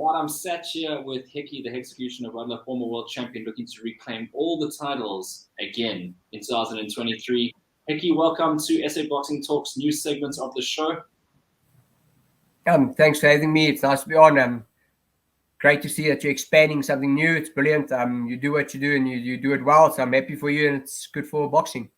While I'm sat here with Hekkie, the Executioner Budler, former world champion, looking to reclaim all the titles again in 2023. Hekkie, welcome to SA Boxing Talks new segments of the show. Thanks for having me. It's nice to be on. Great to see that you're expanding something new. It's brilliant. You do what you do and you do it well. So I'm happy for you, and it's good for boxing.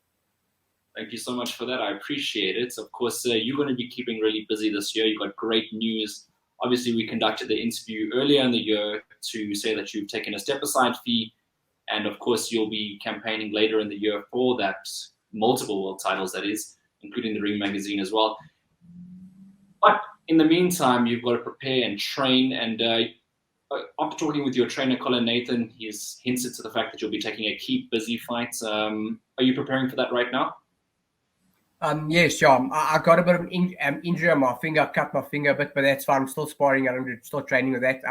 Thank you so much for that. I appreciate it. Of course, you're going to be keeping really busy this year. You've got great news. Obviously, we conducted the interview earlier in the year to say that you've taken a step-aside fee. And of course, you'll be campaigning later in the year for that multiple world titles, that is, including the Ring magazine as well. But in the meantime, you've got to prepare and train. And after talking with your trainer, Colin Nathan, he's hinted to the fact that you'll be taking a keep busy fight. Are you preparing for that right now? Yes, yeah. I got a bit of an injury on my finger. I cut my finger a bit, but that's fine. I'm still sparring. I'm still training with that.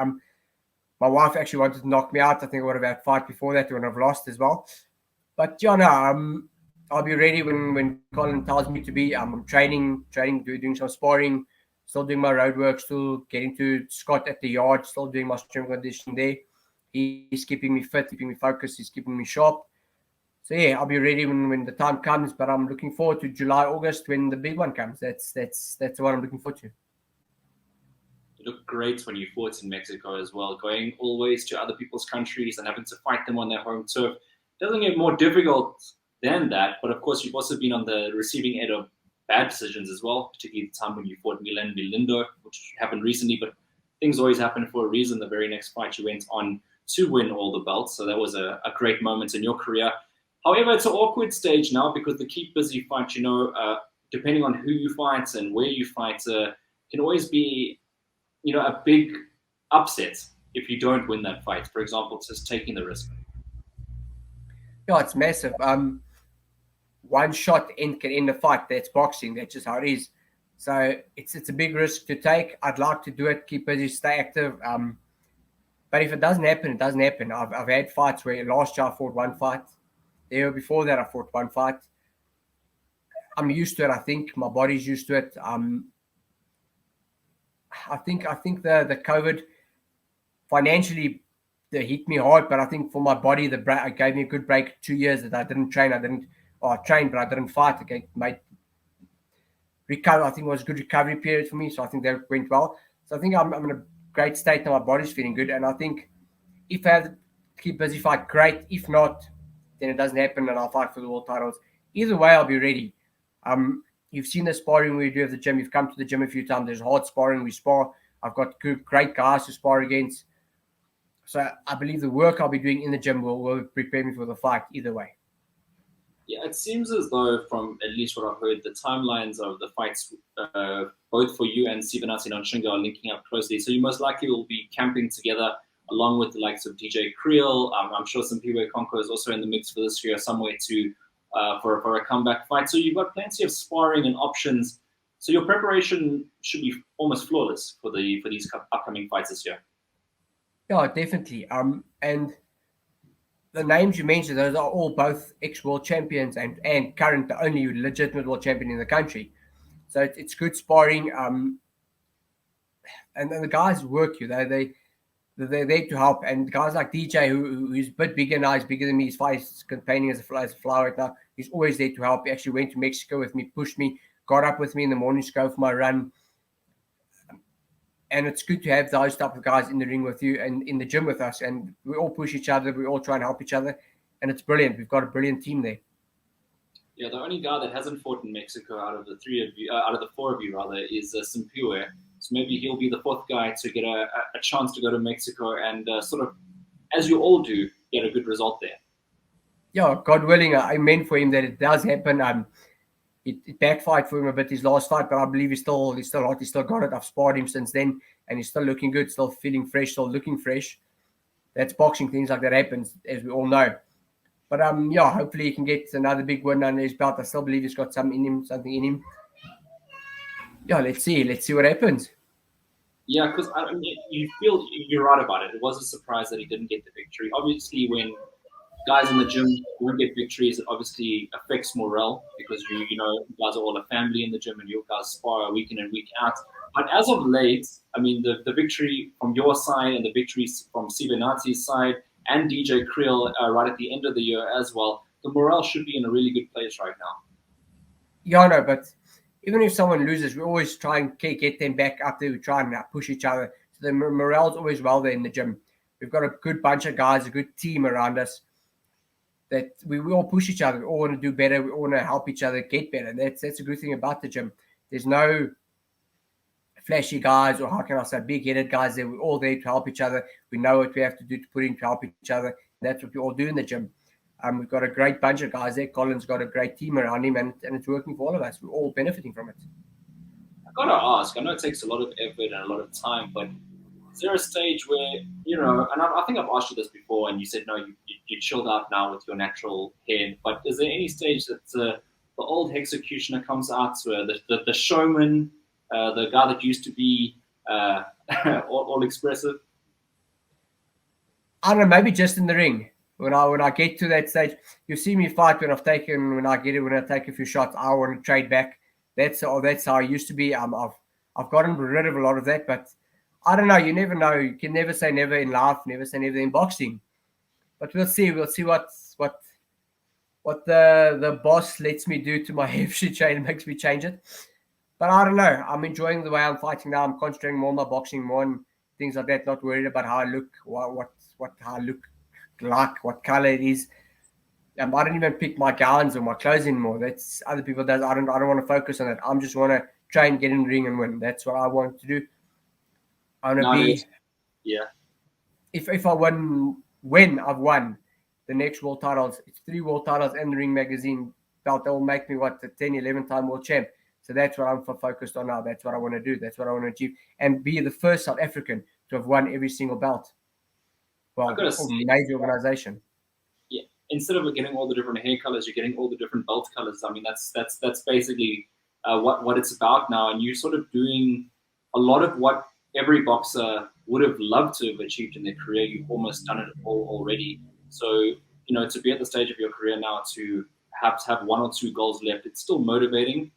My wife actually wanted to knock me out. I think I would have had a fight before that when I've lost as well. But yeah, no, I'll be ready when Colin tells me to be. I'm training, doing some sparring, still doing my road work, still getting to Scott at the yard, still doing my strength conditioning there. He's keeping me fit, keeping me focused, he's keeping me sharp. So yeah, I'll be ready when the time comes, but I'm looking forward to July, August when the big one comes. That's what I'm looking forward to. You look great when you fought in Mexico as well, going always to other people's countries and having to fight them on their home turf. Doesn't get more difficult than that, but of course you've also been on the receiving end of bad decisions as well, particularly the time when you fought Milan Milindo, which happened recently, but things always happen for a reason. The very next fight you went on to win all the belts, so that was a great moment in your career. However, it's an awkward stage now because the keep busy fight, depending on who you fight and where you fight, can always be, a big upset if you don't win that fight. For example, just taking the risk. Yeah, it's massive. One shot can end the fight. That's boxing. That's just how it is. So it's a big risk to take. I'd like to do it, keep busy, stay active. But if it doesn't happen, it doesn't happen. I've had fights where last year I fought one fight. The year before that, I fought one fight. I'm used to it. I think my body's used to it. I think the COVID financially they hit me hard, but I think for my body, it gave me a good break. 2 years that I didn't train. I trained, but I didn't fight. Okay, made recover. I think it was a good recovery period for me. So I think that went well. So I think I'm in a great state now. My body's feeling good, and I think if I have to keep busy fight, great. If not, then it doesn't happen and I'll fight for the world titles. Either way, I'll be ready. You've seen the sparring we do at the gym. You've come to the gym a few times. There's hard sparring. We spar. I've got great guys to spar against. So I believe the work I'll be doing in the gym will prepare me for the fight either way. Yeah, it seems as though, from at least what I've heard, the timelines of the fights, both for you and Sivanasi Nonshinga, are linking up closely. So you most likely will be camping together along with the likes of DJ Creel. I'm sure Simpiwe Konko is also in the mix for this year somewhere for a comeback fight. So you've got plenty of sparring and options. So your preparation should be almost flawless for these upcoming fights this year. Yeah, definitely. And the names you mentioned, those are all both ex-world champions and current, the only legitimate world champion in the country. So it's good sparring. And the guys work you. They're there to help. And guys like DJ, who's a bit bigger now, he's bigger than me. He's campaigning as a fly right now. He's always there to help. He actually went to Mexico with me, pushed me, got up with me in the morning to go for my run. And it's good to have those type of guys in the ring with you and in the gym with us. And we all push each other. We all try and help each other. And it's brilliant. We've got a brilliant team there. Yeah, the only guy that hasn't fought in Mexico out of the four of you, is Simpiwe. So maybe he'll be the fourth guy to get a chance to go to Mexico and sort of, as you all do, get a good result there. Yeah, God willing, I meant for him that it does happen. It backfired for him a bit his last fight, but I believe he's still hot. He's still got it. I've sparred him since then, and he's still looking good, still feeling fresh, still looking fresh. That's boxing. Things like that happens, as we all know. But hopefully he can get another big win under his belt. I still believe he's got something in him. Yeah, let's see what happens. Yeah, because you feel you're right about it. It was a surprise that he didn't get the victory. Obviously, when guys in the gym don't get victories, it obviously affects morale because you guys are all a family in the gym and you guys spar week in and week out. But as of late, I mean, the victory from your side and the victories from Sibenati's side and DJ Creel right at the end of the year as well, the morale should be in a really good place right now. Yeah, no, but even if someone loses, we always try and get them back up there. We try and push each other. So the morale's always well there in the gym. We've got a good bunch of guys, a good team around us that we all push each other. We all want to do better. We all want to help each other get better. That's a good thing about the gym. There's no flashy guys, or how can I say, big-headed guys there. We're all there to help each other. We know what we have to do to put in to help each other. That's what we all do in the gym. We've got a great bunch of guys there. Colin's got a great team around him, and it's working for all of us. We're all benefiting from it. I've got to ask, I know it takes a lot of effort and a lot of time, but is there a stage where, and I think I've asked you this before, and you said, no, you chilled out now with your natural hair, but is there any stage that the old executioner comes out, where the showman, the guy that used to be all expressive? I don't know, maybe just in the ring. When I get to that stage, you see me fight when I take a few shots, I want to trade back. That's how I used to be. I've gotten rid of a lot of that, but I don't know. You never know. You can never say never in life, never say never in boxing. But we'll see. We'll see what the boss lets me do to my FC chain, makes me change it. But I don't know. I'm enjoying the way I'm fighting now. I'm concentrating more on my boxing, more on things like that. Not worried about how I look, how I look like, what color it is. I don't even pick my gowns or my clothes anymore. That's other people does. I don't want to focus on it. I just want to try and get in the ring and win. That's what I want to do. I want to be. Yeah. If I when I've won the next world titles, it's 3 world titles and the Ring Magazine belt. That will make me the 10, 11 time world champ. So that's what I'm focused on now. That's what I want to do. That's what I want to achieve, and be the first South African to have won every single belt. Well, major organization. Yeah, instead of getting all the different hair colors, you're getting all the different belt colors. I mean, that's basically what it's about now. And you're sort of doing a lot of what every boxer would have loved to have achieved in their career. You've almost done it all already. So, to be at the stage of your career now to perhaps have 1 or 2 goals left, it's still motivating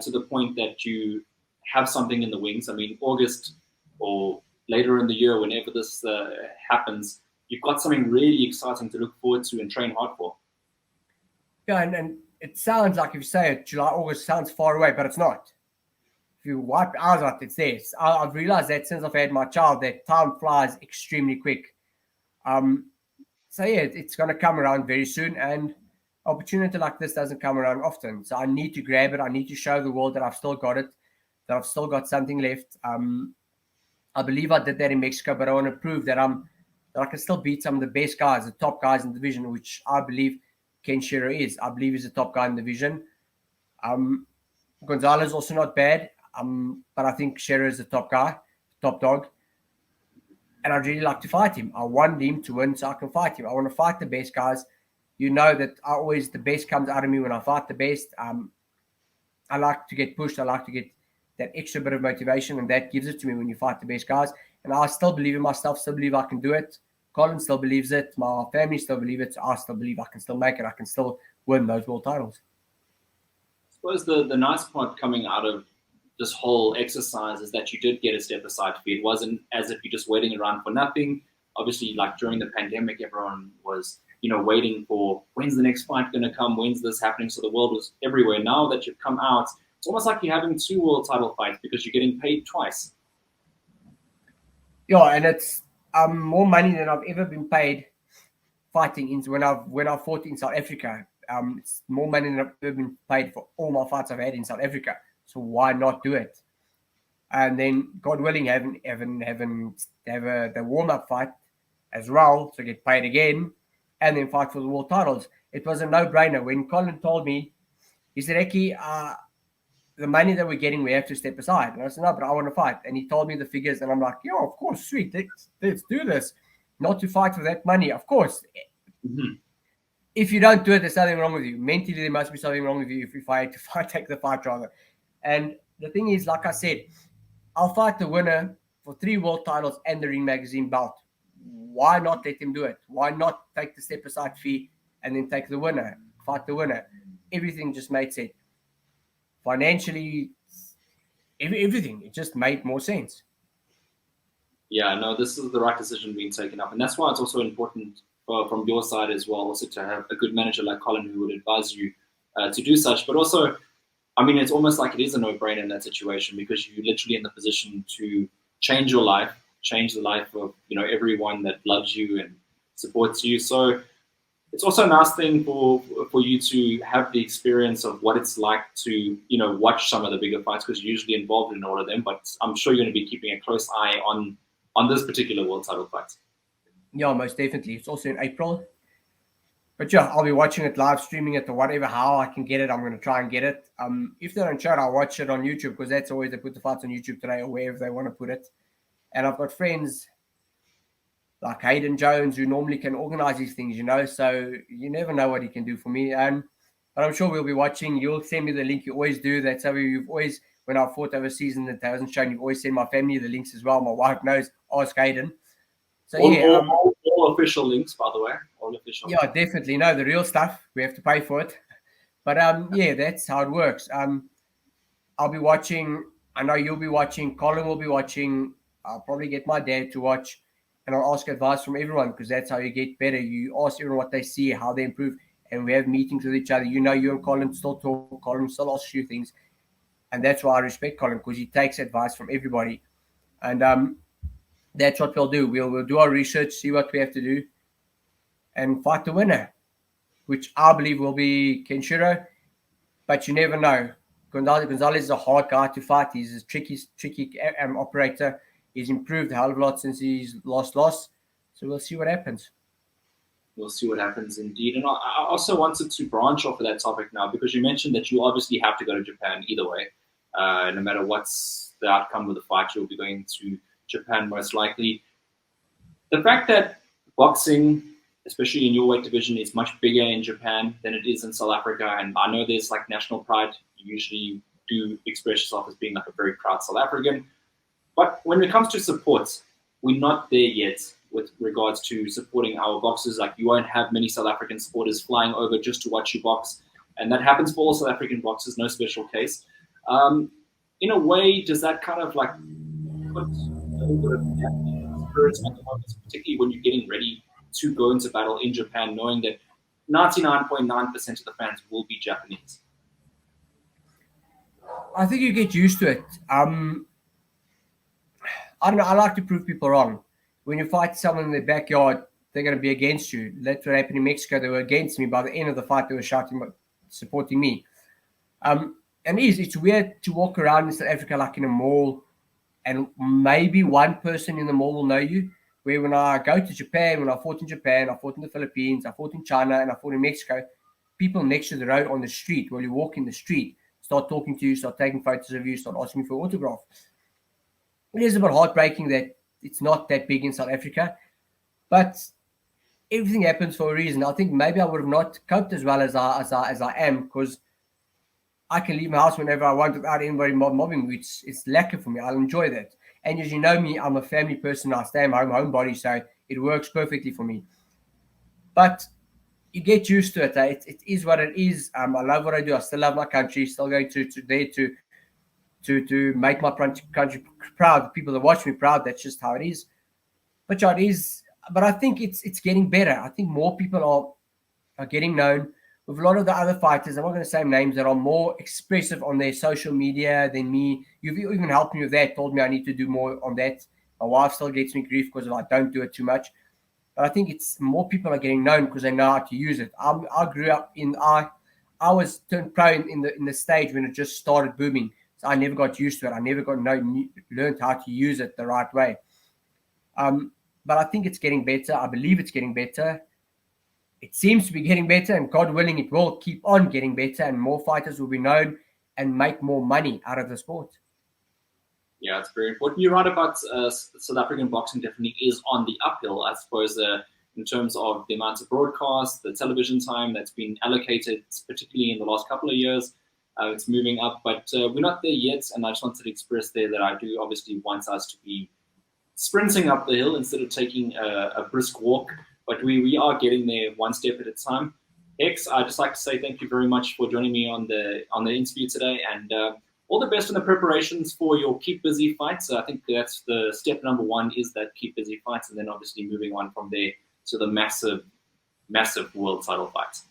to the point that you have something in the wings. I mean, August or later in the year, whenever this happens, you've got something really exciting to look forward to and train hard for. Yeah, and it sounds like, if you say it, July, August sounds far away, but it's not. If you wipe hours out, it's there. I've realized that since I've had my child, that time flies extremely quick. So yeah, it's going to come around very soon, and opportunity like this doesn't come around often. So I need to grab it. I need to show the world that I've still got it, that I've still got something left. I believe I did that in Mexico, but I want to prove that I can still beat some of the best guys, the top guys in the division, which I believe Ken Shearer is. I believe he's the top guy in the division. Gonzalez also not bad, but I think Shearer is the top guy, top dog. And I'd really like to fight him. I want him to win so I can fight him. I want to fight the best guys. You know that the best comes out of me when I fight the best. I like to get pushed. I like to get that extra bit of motivation, and that gives it to me when you fight the best guys. And I still believe in myself, still believe I can do it. Colin still believes it. My family still believe it. So I still believe I can still make it. I can still win those world titles. I suppose the nice part coming out of this whole exercise is that you did get a step aside fee. It wasn't as if you're just waiting around for nothing. Obviously, like during the pandemic, everyone was, waiting for when's the next fight going to come? When's this happening? So the world was everywhere. Now that you've come out, it's almost like you're having 2 world title fights because you're getting paid twice. Yeah, and it's more money than I've ever been paid fighting when I've fought in South Africa. It's more money than I've ever been paid for all my fights I've had in South Africa. So why not do it? And then, God willing, have the warm-up fight as well, so get paid again, and then fight for the world titles. It was a no-brainer. When Colin told me, he said, Hekkie, the money that we're getting, we have to step aside. And I said, no, but I want to fight. And he told me the figures, and I'm like, yeah, of course, sweet. Let's do this. Not to fight for that money, of course. Mm-hmm. If you don't do it, there's something wrong with you. Mentally, there must be something wrong with you if you take the fight rather. And the thing is, like I said, I'll fight the winner for 3 world titles and the Ring Magazine belt. Why not let him do it? Why not take the step aside fee and then take the winner, fight the winner? Everything just made sense. Financially, everything. It just made more sense. Yeah, no, this is the right decision being taken up. And that's why it's also important from your side as well, also to have a good manager like Colin who would advise you to do such. But also, I mean, it's almost like it is a no-brainer in that situation because you're literally in the position to change your life, change the life of, you know, everyone that loves you and supports you. So it's also a nice thing for you to have the experience of what it's like to, you know, watch some of the bigger fights because you're usually involved in all of them. But I'm sure you're going to be keeping a close eye on this particular world title fight. Yeah, most definitely. It's also in April. But yeah, I'll be watching it live, streaming it or whatever, how I can get it. I'm going to try and get it. If they don't show it, I'll watch it on YouTube because that's always they put the fights on YouTube today or wherever they want to put it. And I've got friends like Hayden Jones who normally can organize these things, you know, so you never know what he can do for me. But I'm sure we'll be watching. You'll send me the link. You always do. That's how you've always, when I've fought overseas and it hasn't shown, you've always sent my family the links as well. My wife knows, ask Hayden. So all official links, by the way. All official. Yeah, definitely. No, the real stuff. We have to pay for it. But yeah, that's how it works. I'll be watching. I know you'll be watching. Colin will be watching. I'll probably get my dad to watch, and I'll ask advice from everyone because that's how you get better. You ask everyone what they see, how they improve, and we have meetings with each other. You know, you and Colin still talk. Colin still asks you things, and that's why I respect Colin because he takes advice from everybody, and that's what we'll do. We'll do our research, see what we have to do, and fight the winner, which I believe will be Kenshiro. But you never know. Gonzalez is a hard guy to fight. He's a tricky operator. He's improved a hell of a lot since his last loss. So we'll see what happens. We'll see what happens indeed. And I also wanted to branch off of that topic now because you mentioned that you obviously have to go to Japan either way. No matter what's the outcome of the fight, you'll be going to Japan most likely. The fact that boxing, especially in your weight division, is much bigger in Japan than it is in South Africa. And I know there's like national pride. You usually do express yourself as being like a very proud South African. But when it comes to support, we're not there yet with regards to supporting our boxers. Like you won't have many South African supporters flying over just to watch you box. And that happens for all South African boxers, no special case. In a way, does that kind of like put a little bit of spirits at the moment, particularly when you're getting ready to go into battle in Japan, knowing that 99.9% of the fans will be Japanese? I think you get used to it. I don't know. I like to prove people wrong. When you fight someone in their backyard, they're going to be against you. That's what happened in Mexico. They were against me. By the end of the fight, they were shouting, supporting me. And it's weird to walk around in South Africa like in a mall, and maybe one person in the mall will know you. Where when I go to Japan, when I fought in Japan, I fought in the Philippines, I fought in China, and I fought in Mexico, people next to the road on the street, while you walk in the street, start talking to you, start taking photos of you, start asking for autograph. It is a bit heartbreaking that it's not that big in South Africa, but everything happens for a reason. I think maybe I would have not coped as well as I am because I can leave my house whenever I want without anybody mobbing me. It's lacquer for me. I'll enjoy that. And as you know me, I'm a family person. I stay in my own homebody, so it works perfectly for me. But you get used to it. It is what it is. I love what I do. I still love my country. Still going to make my country proud. The people that watch me proud. That's just how it is. But yeah, it is. But I think it's getting better. I think more people are getting known. With a lot of the other fighters, I'm not going to say names, that are more expressive on their social media than me. You've even helped me with that, told me I need to do more on that. My wife still gets me grief because I don't do it too much. But I think it's more people are getting known because they know how to use it. I grew up I was turned pro in the stage when it just started booming. So I never got used to it. I never learned how to use it the right way. But I think it's getting better. I believe it's getting better. It seems to be getting better, and God willing, it will keep on getting better, and more fighters will be known and make more money out of the sport. Yeah, it's very important. You're right about South African boxing definitely is on the uphill, I suppose, in terms of the amount of broadcasts, the television time that's been allocated, particularly in the last couple of years. It's moving up, but we're not there yet, and I just wanted to express there that I do obviously want us to be sprinting up the hill instead of taking a brisk walk. But we are getting there one step at a time. Hex, I'd just like to say thank you very much for joining me on the interview today. And all the best in the preparations for your Keep Busy fights. I think that's the step number one, is that Keep Busy fights, and then obviously moving on from there to the massive world title fights.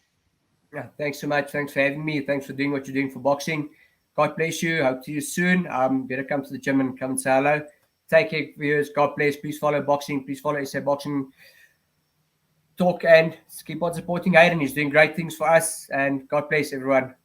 Yeah, thanks so much. Thanks for having me. Thanks for doing what you're doing for boxing. God bless you. Hope to see you soon. Better come to the gym and come and say hello. Take care, viewers. God bless. Please follow boxing. Please follow SA Boxing Talk, and keep on supporting Hayden. He's doing great things for us. And God bless everyone.